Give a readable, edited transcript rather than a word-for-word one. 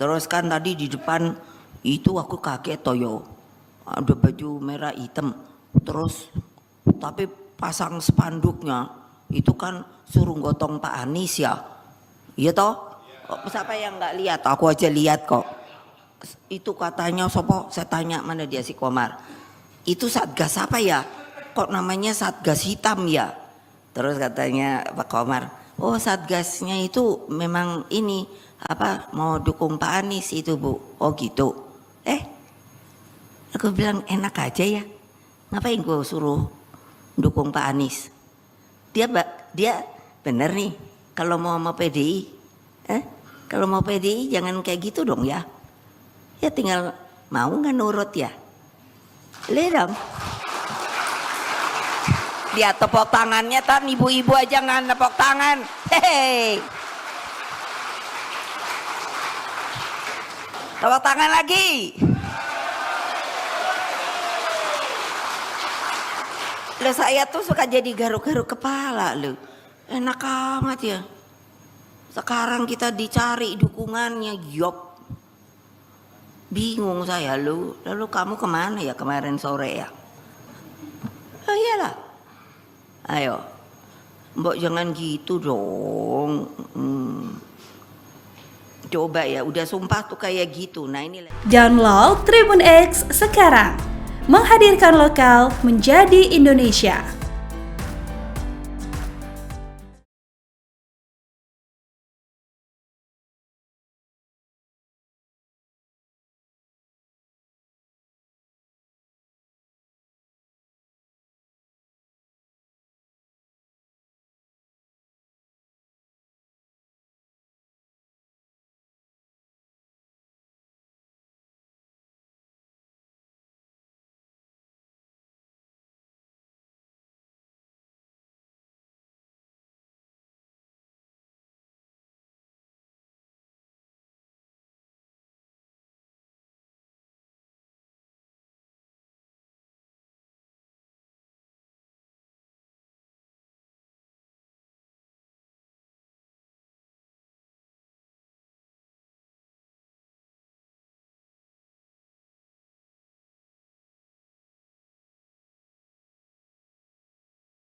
Terus kan tadi di depan itu aku kaget toyo, ada baju merah hitam. Terus tapi pasang spanduknya itu kan suruh gotong Pak Anies ya. Iya toh? Siapa yang nggak lihat? Aku aja lihat kok. Itu katanya sopo, saya tanya mana dia si Komar. Itu Satgas apa ya? Kok namanya Satgas hitam ya? Terus katanya Pak Komar, oh Satgasnya itu memang ini apa mau dukung Pak Anies itu Bu. Oh gitu. Aku bilang enak aja ya. Ngapain gue suruh dukung Pak Anies? Dia bener nih kalau mau PDI. Kalau mau PDI jangan kayak gitu dong ya. Ya tinggal mau nggak nurut ya. Lihat dong. Dia tepuk tangannya kan ibu-ibu aja nggak tepuk tangan. Hehehe. Tepuk tangan lagi. Loh saya tuh suka jadi garuk-garuk kepala loh. Enak amat ya. Sekarang kita dicari dukungannya, yop. Bingung saya lu. Lalu kamu kemana ya kemarin sore ya? Oh iyalah. Ayo. Mbok jangan gitu dong. Coba ya, udah sumpah tuh kayak gitu. Nah ini. Download Tribun X sekarang. Menghadirkan lokal menjadi Indonesia.